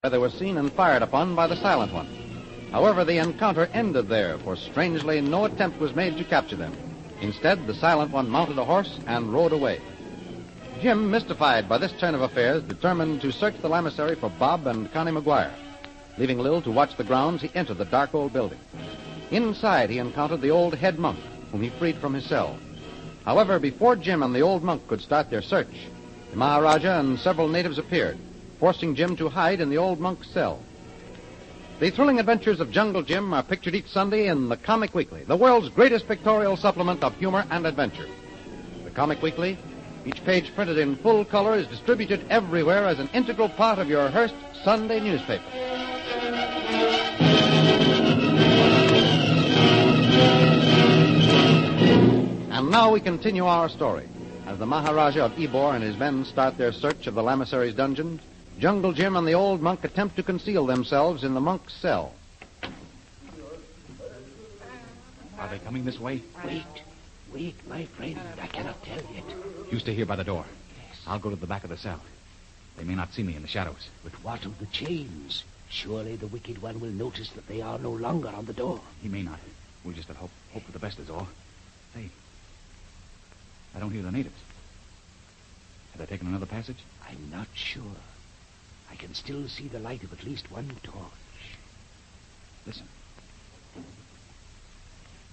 where they were seen and fired upon by the Silent One. However, the encounter ended there, for strangely no attempt was made to capture them. Instead, the Silent One mounted a horse and rode away. Jim, mystified by this turn of affairs, determined to search the lamasery for Bob and Connie McGuire. Leaving Lil to watch the grounds, he entered the dark old building. Inside, he encountered the old head monk, whom he freed from his cell. However, before Jim and the old monk could start their search, the Maharaja and several natives appeared, forcing Jim to hide in the old monk's cell. The thrilling adventures of Jungle Jim are pictured each Sunday in the Comic Weekly, the world's greatest pictorial supplement of humor and adventure. The Comic Weekly, each page printed in full color, is distributed everywhere as an integral part of your Hearst Sunday newspaper. And now we continue our story. As the Maharaja of Ybor and his men start their search of the lamasery's dungeons, Jungle Jim and the old monk attempt to conceal themselves in the monk's cell. Are they coming this way? Wait, my friend. I cannot tell yet. You stay here by the door. Yes. I'll go to the back of the cell. They may not see me in the shadows. But what of the chains? Surely the wicked one will notice that they are no longer on the door. He may not. We'll just hope for the best is all. Say, I don't hear the natives. Have they taken another passage? I'm not sure. I can still see the light of at least one torch. Listen.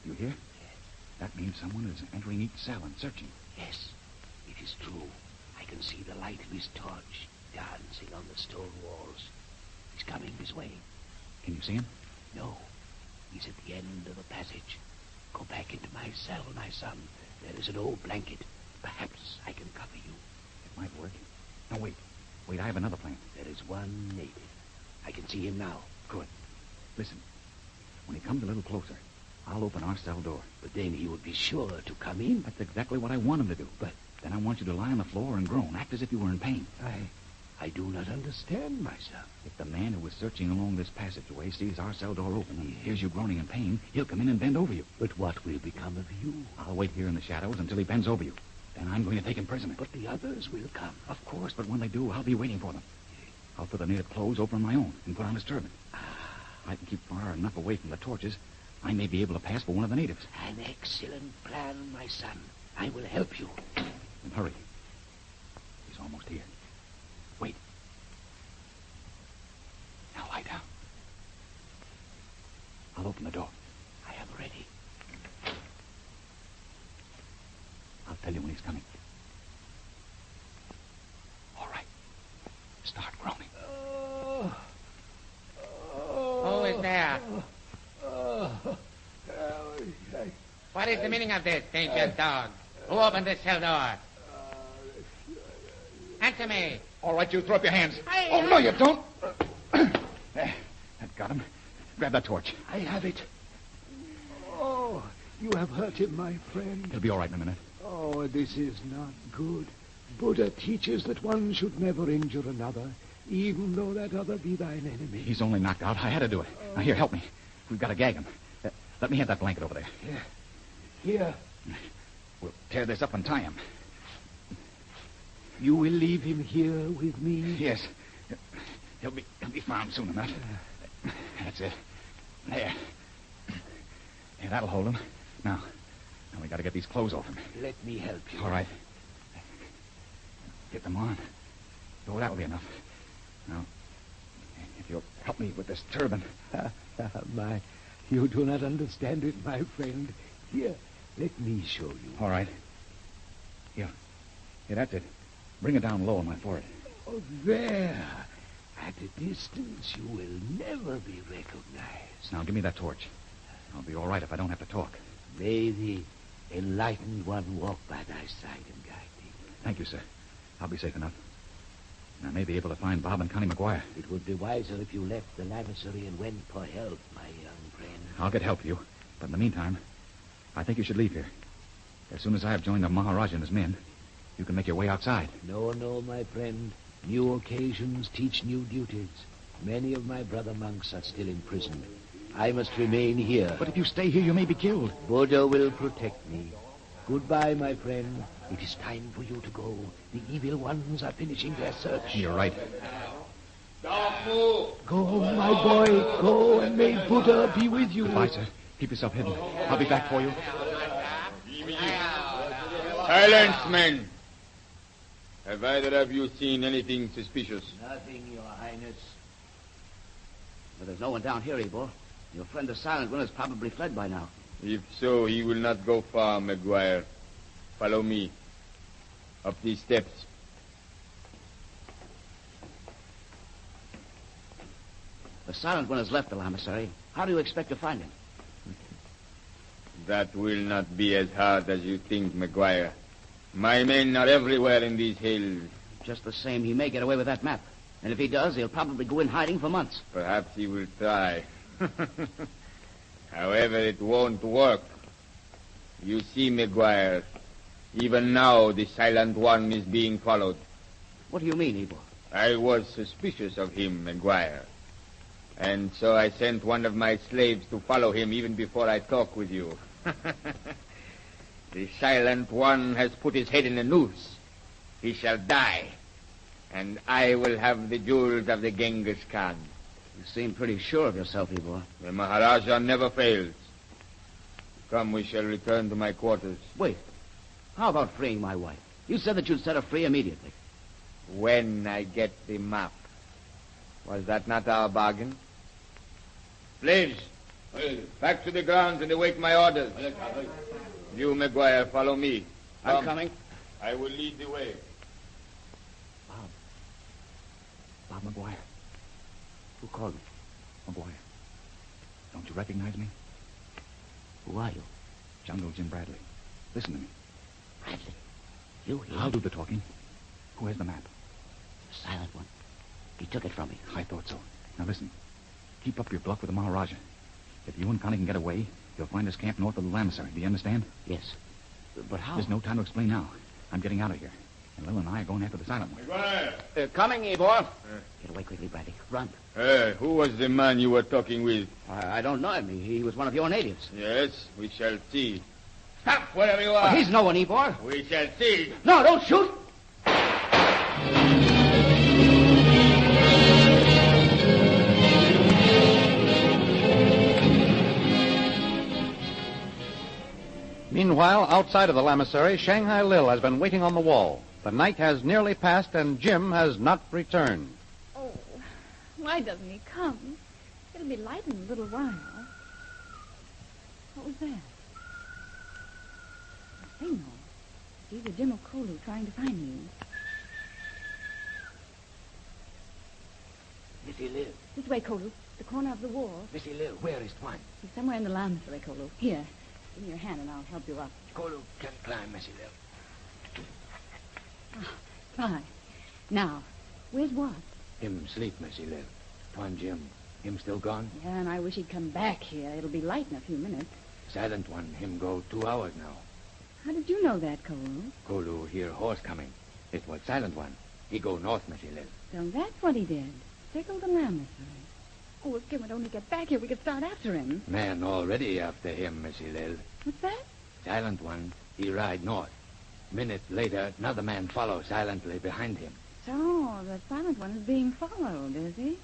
You hear? That means someone is entering each cell and searching. Yes, it is true. I can see the light of his torch dancing on the stone walls. He's coming this way. Can you see him? No. He's at the end of the passage. Go back into my cell, my son. There is an old blanket. Perhaps I can cover you. It might work. No, wait. Wait, I have another plan. There is one native. I can see him now. Good. Listen. When he comes a little closer, I'll open our cell door. But then he would be sure to come in. That's exactly what I want him to do. But then I want you to lie on the floor and groan. Act as if you were in pain. I do not understand, my son. If the man who was searching along this passageway sees our cell door open and hears you groaning in pain, he'll come in and bend over you. But what will become of you? I'll wait here in the shadows until he bends over you. Then I'm going to take him prisoner. But the others will come. Of course, but when they do, I'll be waiting for them. I'll put the native clothes over my own and put on his turban. I can keep far enough away from the torches. I may be able to pass for one of the natives. An excellent plan, my son. I will help you. Then hurry. He's almost here. Wait. Now lie down. I'll open the door. I am ready. I'll tell you when he's coming. All right. Start groaning. Who is there? What is the meaning of this, dangerous dog? Who opened this cell door? Answer me. All right, you throw up your hands. Oh, no, you don't. There, that got him. Grab that torch. I have it. Oh, you have hurt him, my friend. He'll be all right in a minute. Oh, this is not good. Buddha teaches that one should never injure another, even though that other be thine enemy. He's only knocked out. I had to do it. Now, here, help me. We've got to gag him. Let me have that blanket over there. Here. We'll tear this up and tie him. You will leave him here with me? Yes. He'll be found soon enough. That's it. There. Yeah, that'll hold him. Now we got to get these clothes off him. Let me help you. All right. Get them on. Oh, that'll be enough. Now, if you'll help me with this turban. You do not understand it, my friend. Here, let me show you. All right. Here, that's it. Bring it down low on my forehead. Oh, there. At a distance, you will never be recognized. Now, give me that torch. I'll be all right if I don't have to talk. May the enlightened one walk by thy side and guide thee. Thank you, sir. I'll be safe enough. I may be able to find Bob and Connie McGuire. It would be wiser if you left the lamasery and went for help, my young friend. I'll get help for you. But in the meantime, I think you should leave here. As soon as I have joined the Maharaja and his men, you can make your way outside. No, my friend. New occasions teach new duties. Many of my brother monks are still in prison. I must remain here. But if you stay here, you may be killed. Buddha will protect me. Goodbye, my friend. It is time for you to go. The evil ones are finishing their search. You're right. Don't Go, my boy. Go, and may Buddha be with you. Goodbye, sir. Keep yourself hidden. I'll be back for you. Silence, men. Have either of you seen anything suspicious? Nothing, Your Highness. But there's no one down here, Ebor. Your friend the Silent One has probably fled by now. If so, he will not go far, Maguire. Follow me. Up these steps. The Silent One has left the Lamasery. How do you expect to find him? That will not be as hard as you think, Maguire. My men are everywhere in these hills. Just the same, he may get away with that map. And if he does, he'll probably go in hiding for months. Perhaps he will try. However, it won't work. You see, Maguire, even now the Silent One is being followed. What do you mean, Ebor? I was suspicious of him, Maguire. And so I sent one of my slaves to follow him even before I talk with you. The Silent One has put his head in a noose. He shall die. And I will have the jewels of the Genghis Khan. You seem pretty sure of yourself, Ebor. The Maharaja never fails. Come, we shall return to my quarters. Wait. How about freeing my wife? You said that you'd set her free immediately. When I get the map. Was that not our bargain? Slaves, back to the grounds and await my orders. You, Maguire, follow me. I'm coming. I will lead the way. Bob McGuire. Who called me? McGuire. Don't you recognize me? Who are you? Jungle Jim Bradley. Listen to me. Bradley. You here? I'll do the talking. Who has the map? The Silent One. He took it from me. I thought so. Now listen. Keep up your bluff with the Maharaja. If you and Connie can get away, you'll find us camped north of the Lamasery. Do you understand? Yes. But how? There's no time to explain now. I'm getting out of here. And Lil and I are going after the Silent One. Maguire! Coming, Ebor. Get away quickly, Bradley. Run. Who was the man you were talking with? I don't know him. He was one of your natives. Yes, we shall see. Stop wherever you are. Oh, he's no one, Ebor. We shall see. No, don't shoot. Meanwhile, outside of the Lamasery, Shanghai Lil has been waiting on the wall. The night has nearly passed, and Jim has not returned. Oh, why doesn't he come? It'll be light in a little while. What was that? A signal. It's either Jim or Kolu trying to find me. Missy Lil. This way, Kolu. The corner of the wall. Missy Lil, where is Twan? He's somewhere in the Lamasery, Kolu. Here. Give me your hand and I'll help you up. Kolu can climb, Missy Lil. Ah, fine. Now, where's what? Him sleep, Missy Lil. Twan Jim. Him still gone? Yeah, and I wish he'd come back here. It'll be light in a few minutes. Silent One. Him go 2 hours now. How did you know that, Kolu? Kolu hear horse coming. It was Silent One. He go north, Missy Lil. So that's what he did. Circled the Lamasery. Oh, if Jim would only get back here, we could start after him. Man already after him, Missy Lil. What's that? Silent One, he ride north. Minute later, another man follow silently behind him. So, the Silent One is being followed, is he?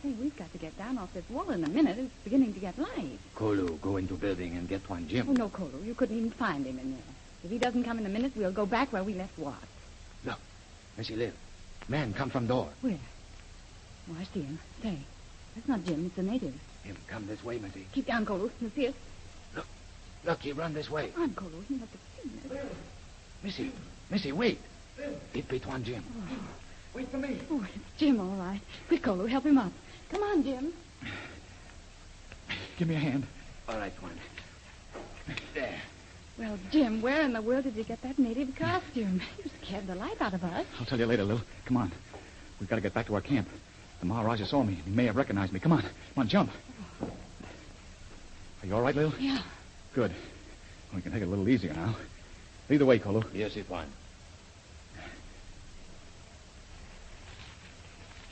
Say, we've got to get down off this wall in a minute. It's beginning to get light. Kolu, go into building and get Twan Jim. Oh, no, Kolu. You couldn't even find him in there. If he doesn't come in a minute, we'll go back where we left Watt. Look, Missy Lil. Man come from door. Where? Oh, I see him. Say, that's not Jim. It's a native. Him come this way, Missy. Keep down, Kolu. You see us? Look, he run this way. On, Kolu. You have to see us. Missy, wait. It be Twan Jim. Oh. Wait for me. Oh, it's Jim, all right. Quick, Kolu, help him up. Come on, Jim. Give me a hand. All right, Twan. There. Well, Jim, where in the world did you get that native costume? You scared the life out of us. I'll tell you later, Lil. Come on. We've got to get back to our camp. The Maharaja saw me. He may have recognized me. Come on, jump. Are you all right, Lil? Yeah. Good. We can take it a little easier now. Lead the way, Kolu. Yes, Twan.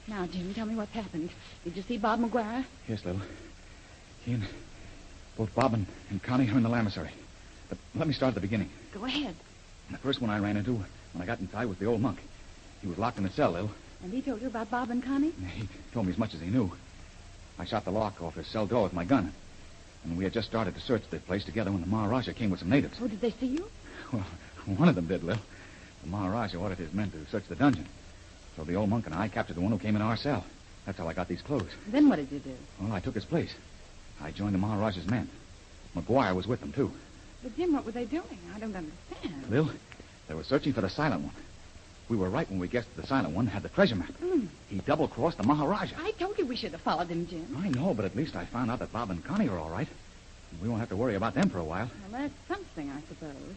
Now, Jim, tell me what's happened. Did you see Bob McGuire? Yes, Lil. He and both Bob and Connie are in the Lamasery. But let me start at the beginning. Go ahead. The first one I ran into when I got inside was the old monk. He was locked in a cell, Lil. And he told you about Bob and Connie? He told me as much as he knew. I shot the lock off his cell door with my gun. And we had just started to search the place together when the Maharaja came with some natives. Oh, did they see you? Well, one of them did, Lil. The Maharaja ordered his men to search the dungeon. So the old monk and I captured the one who came in our cell. That's how I got these clothes. Then what did you do? Well, I took his place. I joined the Maharaja's men. McGuire was with them, too. But, Jim, what were they doing? I don't understand. Lil, they were searching for the silent one. We were right when we guessed the silent one had the treasure map. He double-crossed the Maharaja. I told you we should have followed him, Jim. I know, but at least I found out that Bob and Connie are all right. We won't have to worry about them for a while. Well, that's something, I suppose.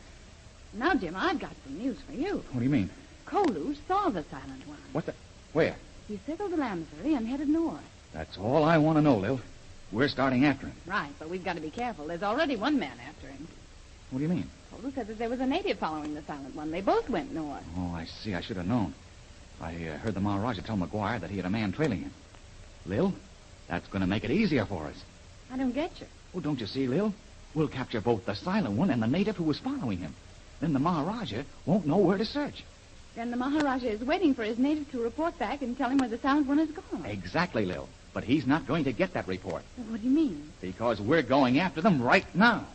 Now, Jim, I've got some news for you. What do you mean? Kolu saw the silent one. What the... Where? He circled the Lamasery and headed north. That's all I want to know, Lil. We're starting after him. Right, but we've got to be careful. There's already one man after him. What do you mean? Kolu said that there was a native following the silent one. They both went north. Oh, I see. I should have known. I heard the Maharaja tell McGuire that he had a man trailing him. Lil, that's going to make it easier for us. I don't get you. Oh, don't you see, Lil? We'll capture both the silent one and the native who was following him. Then the Maharaja won't know where to search. Then the Maharaja is waiting for his native to report back and tell him where the silent one has gone. Exactly, Lil. But he's not going to get that report. What do you mean? Because we're going after them right now.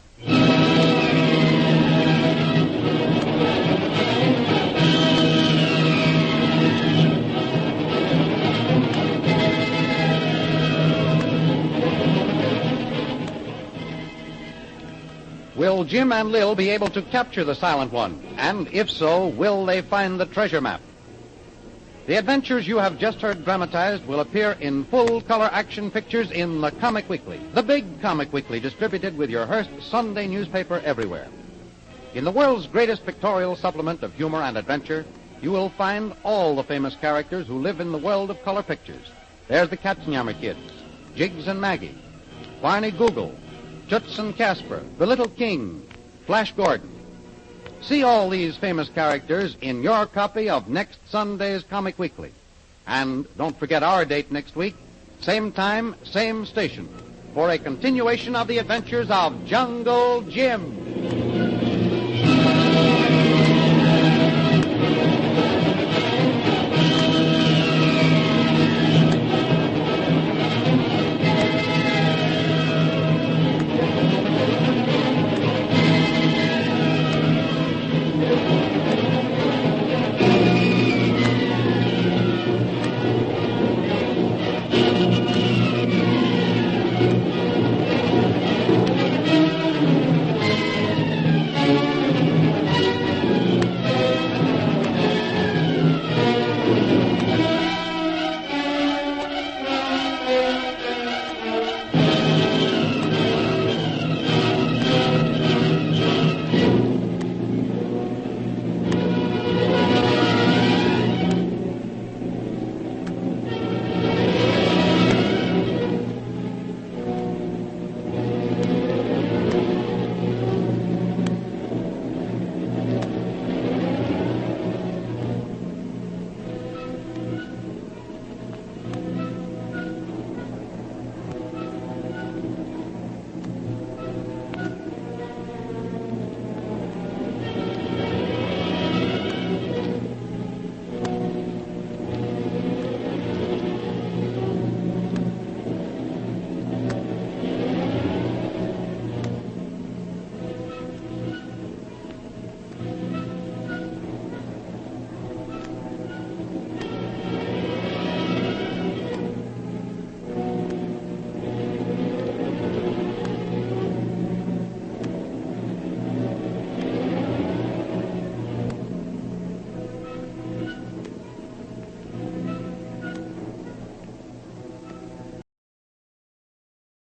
Will Jim and Lil be able to capture the silent one? And if so, will they find the treasure map? The adventures you have just heard dramatized will appear in full-color action pictures in the Comic Weekly, the big Comic Weekly distributed with your Hearst Sunday newspaper everywhere. In the world's greatest pictorial supplement of humor and adventure, you will find all the famous characters who live in the world of color pictures. There's the Katzenjammer Kids, Jiggs and Maggie, Barney Google, Toots and Casper, The Little King, Flash Gordon. See all these famous characters in your copy of next Sunday's Comic Weekly. And don't forget our date next week, same time, same station, for a continuation of the adventures of Jungle Jim.